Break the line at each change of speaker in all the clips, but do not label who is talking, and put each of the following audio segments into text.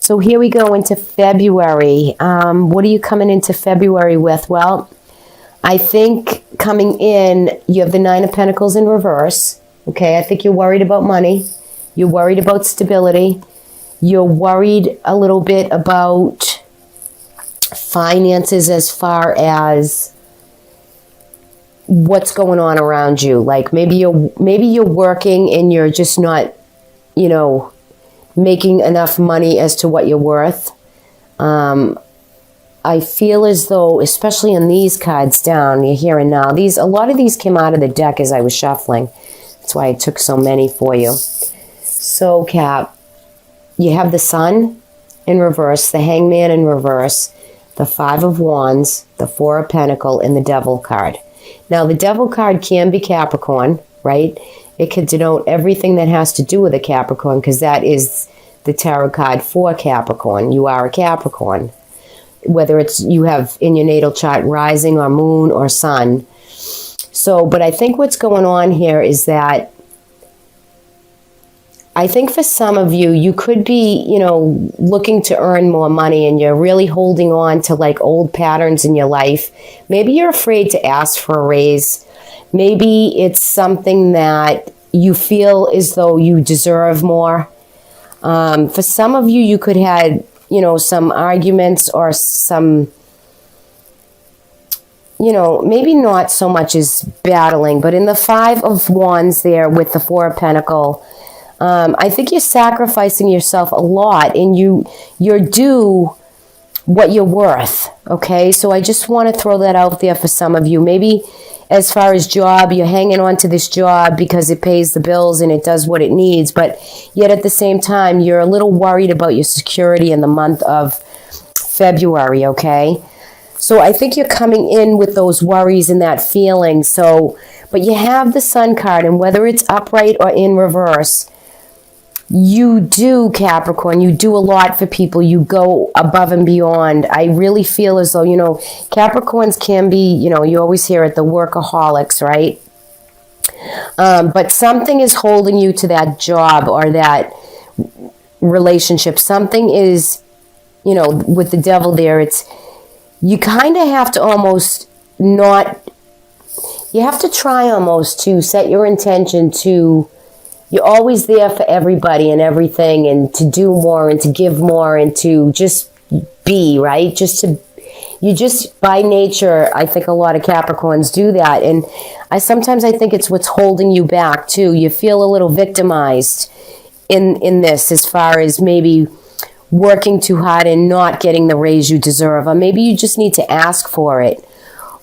So here we go into February. What are you coming into February with? Well, I think coming in, you have the Nine of Pentacles in reverse. Okay, I think you're worried about money. You're worried about stability. You're worried a little bit about finances as far as what's going on around you. Like maybe you're working and you're just not, making enough money as to what you're worth. I feel as though, especially in these cards down, you're here and now. A lot of these came out of the deck as I was shuffling. That's why I took so many for you. So, Cap, you have the Sun in reverse, the Hangman in reverse, the Five of Wands, the Four of Pentacles, and the Devil card. Now, the Devil card can be Capricorn, right? It could denote everything that has to do with a Capricorn, because that is the tarot card for Capricorn. You are a Capricorn. Whether it's you have in your natal chart rising or moon or sun. So, but I think what's going on here is that I think for some of you, you could be, looking to earn more money and you're really holding on to like old patterns in your life. Maybe you're afraid to ask for a raise. Maybe it's something that you feel as though you deserve more. For some of you, you could have, some arguments or some, maybe not so much as battling, but in the Five of Wands there with the Four of Pentacles, I think you're sacrificing yourself a lot and you're due what you're worth, okay? So I just want to throw that out there for some of you. Maybe as far as job, you're hanging on to this job because it pays the bills and it does what it needs, but yet at the same time, you're a little worried about your security in the month of February, okay? So I think you're coming in with those worries and that feeling. So, but you have the Sun card, and whether it's upright or in reverse, you do, Capricorn, you do a lot for people. You go above and beyond. I really feel as though, Capricorns can be, you always hear it, the workaholics, right? But something is holding you to that job or that relationship. Something is, with the Devil there, you kind of have to almost you have to try almost to set your intention to, you're always there for everybody and everything, and to do more and to give more and to just be, right? You just by nature, I think a lot of Capricorns do that. And sometimes I think it's what's holding you back too. You feel a little victimized in this as far as maybe working too hard and not getting the raise you deserve. Or maybe you just need to ask for it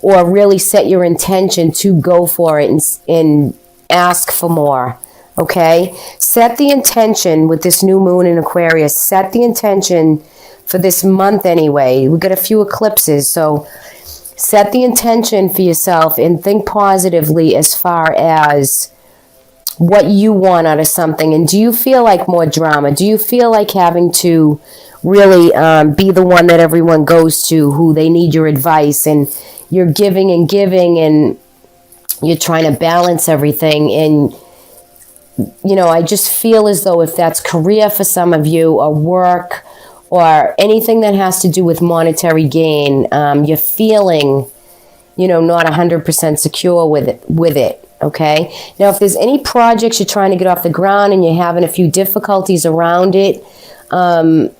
or really set your intention to go for it and ask for more. Okay, set the intention with this new moon in Aquarius. Set the intention for this month anyway. We've got a few eclipses, so set the intention for yourself and think positively as far as what you want out of something. And do you feel like more drama? Do you feel like having to really be the one that everyone goes to, who they need your advice, and you're giving and you're trying to balance everything? And I just feel as though if that's career for some of you, or work, or anything that has to do with monetary gain, you're feeling, not 100% secure with it, okay? Now, if there's any projects you're trying to get off the ground and you're having a few difficulties around it, that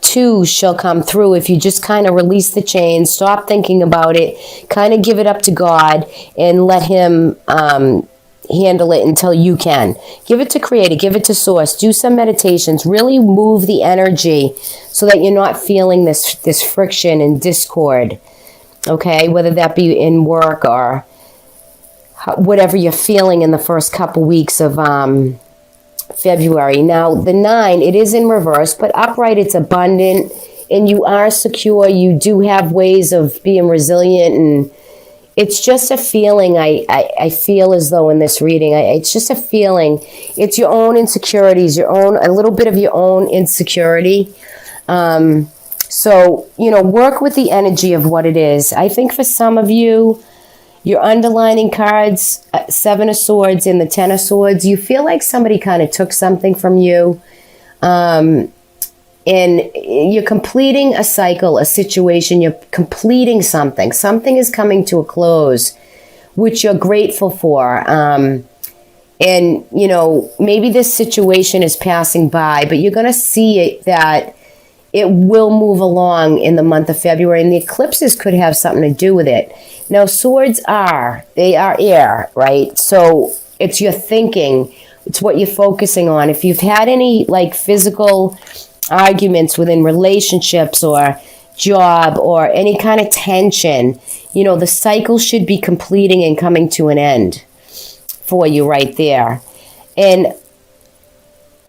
too shall come through if you just kind of release the chains, stop thinking about it, kind of give it up to God and let Him handle it until you can. Give it to Creator, give it to Source, do some meditations, really move the energy so that you're not feeling this friction and discord, okay? Whether that be in work or whatever you're feeling in the first couple weeks of February. Now, the 9, it is in reverse, but upright, it's abundant, and you are secure. You do have ways of being resilient, and it's just a feeling. I feel as though in this reading, it's just a feeling. It's your own insecurities, a little bit of your own insecurity. So, work with the energy of what it is. I think for some of you, your underlining cards, Seven of Swords and the Ten of Swords, you feel like somebody kind of took something from you. And you're completing a cycle, a situation, you're completing something. Something is coming to a close, which you're grateful for. And, you know, maybe this situation is passing by, but you're going to see it, that it will move along in the month of February, and the eclipses could have something to do with it. Now, swords they are air, right? So it's your thinking. It's what you're focusing on. If you've had any, like, physical arguments within relationships or job or any kind of tension, you know, the cycle should be completing and coming to an end for you right there. And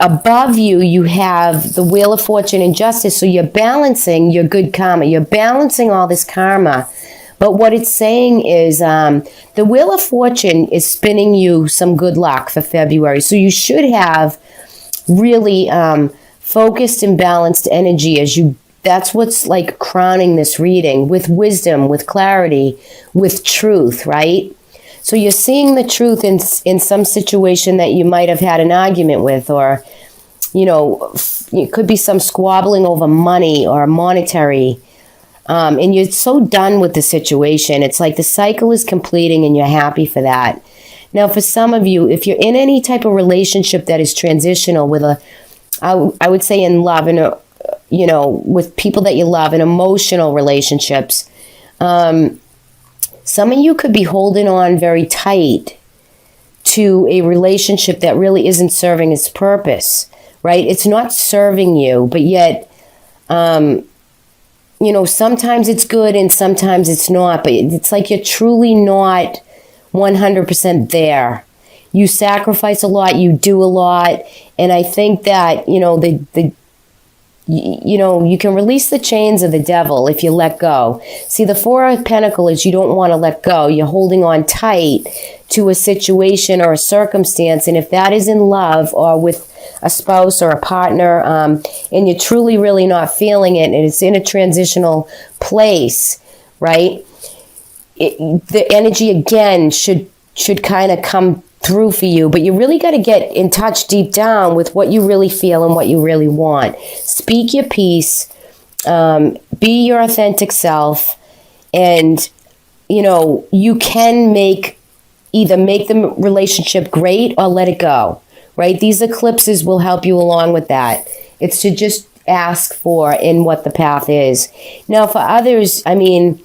above you, you have the Wheel of Fortune and Justice. So you're balancing your good karma. You're balancing all this karma. But what it's saying is the Wheel of Fortune is spinning you some good luck for February. So you should have really focused and balanced energy as you, that's what's like crowning this reading, with wisdom, with clarity, with truth, right? So you're seeing the truth in some situation that you might have had an argument with, or, you know, it could be some squabbling over money or monetary, and you're so done with the situation. It's like the cycle is completing and you're happy for that. Now, for some of you, if you're in any type of relationship that is transitional with I would say in love, and you know, with people that you love, in emotional relationships, some of you could be holding on very tight to a relationship that really isn't serving its purpose, right? It's not serving you, but yet, you know, sometimes it's good and sometimes it's not, but it's like you're truly not 100% there. You sacrifice a lot, you do a lot, and I think that, you know, you know, you can release the chains of the devil if you let go. See, the Four of Pentacles, you don't want to let go. You're holding on tight to a situation or a circumstance, and if that is in love or with a spouse or a partner, and you're truly really not feeling it, and it's in a transitional place, right? The energy again should kind of come through for you, but you really got to get in touch deep down with what you really feel and what you really want. Speak your piece, be your authentic self, and, you know, you can either make the relationship great or let it go, right? These eclipses will help you along with that. It's to just ask for in what the path is. Now, for others, I mean,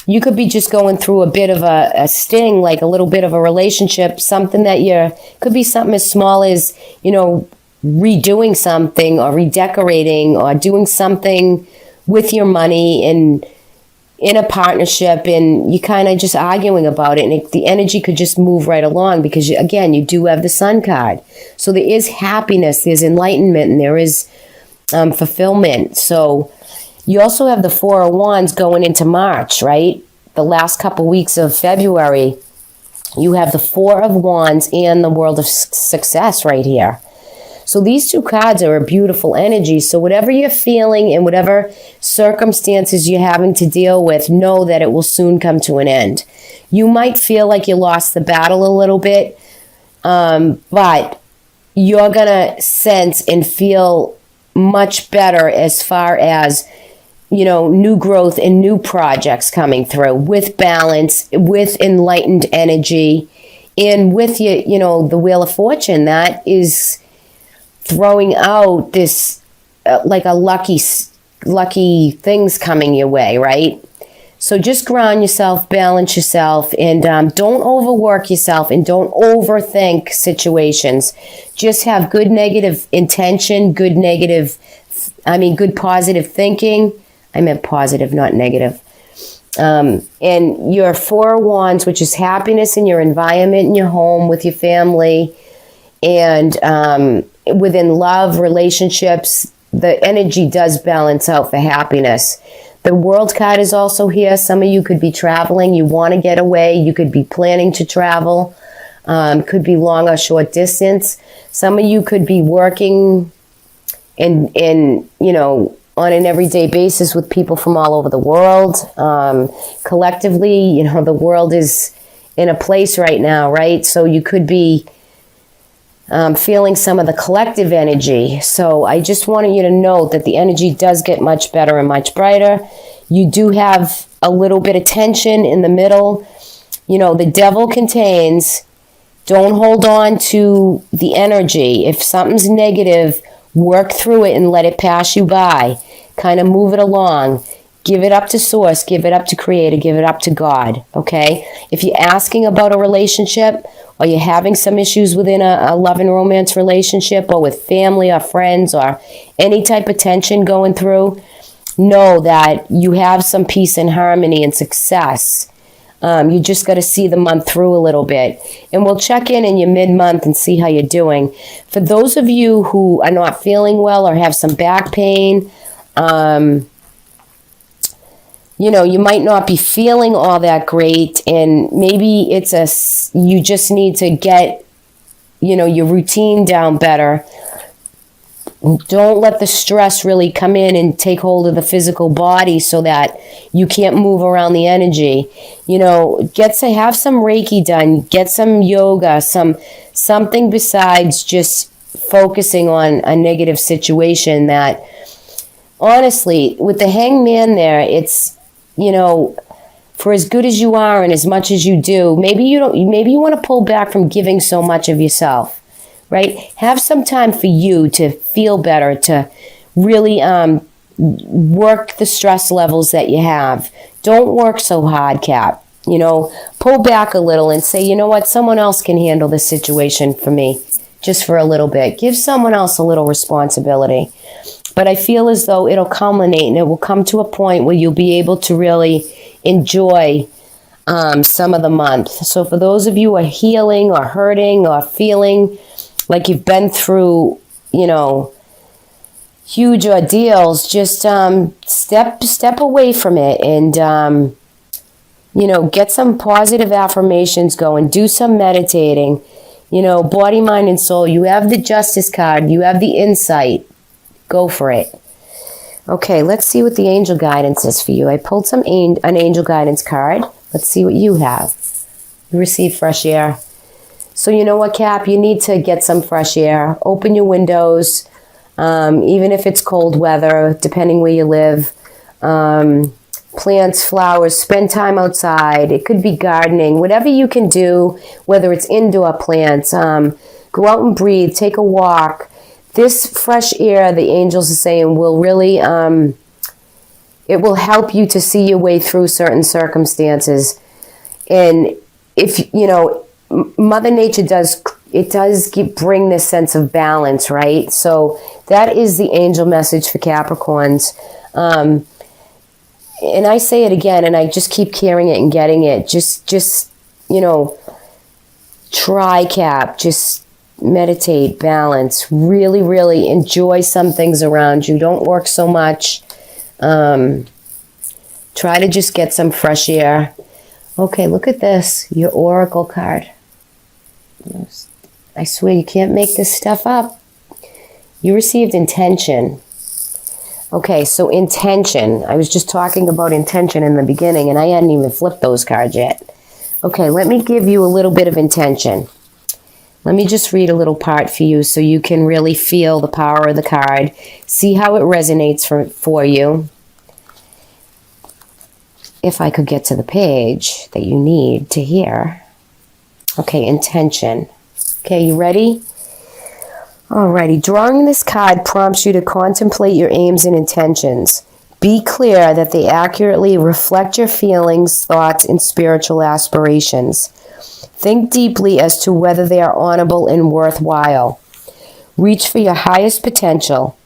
you could be just going through a bit of a sting, like a little bit of a relationship, something that could be something as small as, you know, redoing something or redecorating or doing something with your money and in a partnership, and you kind of just arguing about it, and the energy could just move right along because, again, you do have the Sun card. So there is happiness, there's enlightenment, and there is fulfillment. So you also have the Four of Wands going into March, right? The last couple weeks of February, you have the Four of Wands and the World of Success right here. So these two cards are a beautiful energy. So whatever you're feeling and whatever circumstances you're having to deal with, know that it will soon come to an end. You might feel like you lost the battle a little bit, but you're going to sense and feel much better as far as, you know, new growth and new projects coming through with balance, with enlightened energy, and with you know, the Wheel of Fortune that is throwing out this like a lucky things coming your way, right? So just ground yourself, balance yourself, and don't overwork yourself and don't overthink situations. Just have good negative intention, good positive thinking. I meant positive, not negative. And your Four of Wands, which is happiness in your environment, in your home, with your family, and within love, relationships, the energy does balance out for happiness. The World card is also here. Some of you could be traveling. You want to get away. You could be planning to travel. Could be long or short distance. Some of you could be working in you know, on an everyday basis with people from all over the world. Collectively, you know, the world is in a place right now, right? So you could be feeling some of the collective energy. So I just wanted you to know that the energy does get much better and much brighter. You do have a little bit of tension in the middle. You know, the devil contains. Don't hold on to the energy. If something's negative, work through it and let it pass you by. Kind of move it along. Give it up to Source. Give it up to Creator. Give it up to God. Okay? If you're asking about a relationship, or you're having some issues within a love and romance relationship, or with family or friends, or any type of tension going through, know that you have some peace and harmony and success. You just got to see the month through a little bit. And we'll check in your mid-month and see how you're doing. For those of you who are not feeling well or have some back pain, you know, you might not be feeling all that great, and maybe you just need to get, you know, your routine down better. Don't let the stress really come in and take hold of the physical body so that you can't move around the energy. You know, have some Reiki done, get some yoga, something besides just focusing on a negative situation. That, honestly, with the Hangman there, it's, you know, for as good as you are and as much as you do, maybe you want to pull back from giving so much of yourself, right? Have some time for you to feel better, to really work the stress levels that you have. Don't work so hard, Cap. You know, pull back a little and say, you know what, someone else can handle this situation for me just for a little bit. Give someone else a little responsibility. But I feel as though it'll culminate and it will come to a point where you'll be able to really enjoy some of the month. So for those of you who are healing or hurting or feeling like you've been through, you know, huge ordeals, just step away from it and, you know, get some positive affirmations going. Do some meditating. You know, body, mind, and soul. You have the Justice card. You have the insight. Go for it. Okay, let's see what the angel guidance is for you. I pulled an angel guidance card. Let's see what you have. You receive fresh air. So you know what, Cap? You need to get some fresh air. Open your windows, even if it's cold weather, depending where you live. Plants, flowers, spend time outside. It could be gardening. Whatever you can do, whether it's indoor plants. Go out and breathe. Take a walk. This fresh air, the angels are saying, will really, it will help you to see your way through certain circumstances. And if, you know, Mother Nature bring this sense of balance, right? So that is the angel message for Capricorns. And I say it again, and I just keep hearing it and getting it. Just, you know, try, Cap. Just meditate, balance, really, really enjoy some things around you. Don't work so much. Try to just get some fresh air. Okay, look at this, your oracle card. I swear you can't make this stuff up. You received intention. Okay, so intention. I was just talking about intention in the beginning, and I hadn't even flipped those cards yet. Okay, let me give you a little bit of intention. Let me just read a little part for you so you can really feel the power of the card. See how it resonates for you. If I could get to the page that you need to hear. Okay, intention. Okay, you ready? Alrighty, drawing this card prompts you to contemplate your aims and intentions. Be clear that they accurately reflect your feelings, thoughts, and spiritual aspirations. Think deeply as to whether they are honorable and worthwhile. Reach for your highest potential.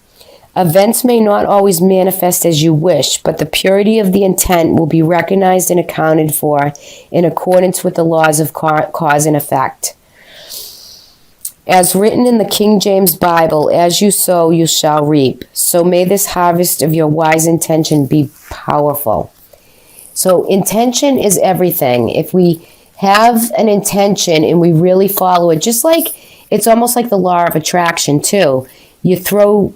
Events may not always manifest as you wish, but the purity of the intent will be recognized and accounted for in accordance with the laws of cause and effect. As written in the King James Bible, as you sow, you shall reap. So may this harvest of your wise intention be powerful. So intention is everything. If we have an intention and we really follow it, just like it's almost like the law of attraction too. You throw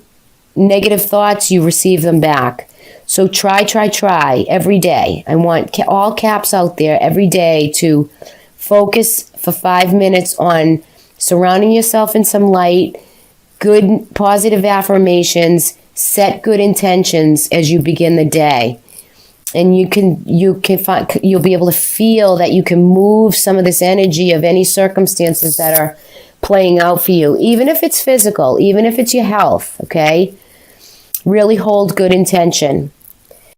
negative thoughts, you receive them back. So try every day. I want all Caps out there every day to focus for 5 minutes on surrounding yourself in some light, good positive affirmations, set good intentions as you begin the day. And you'll be able to feel that you can move some of this energy of any circumstances that are playing out for you, even if it's physical, even if it's your health, okay? Really hold good intention.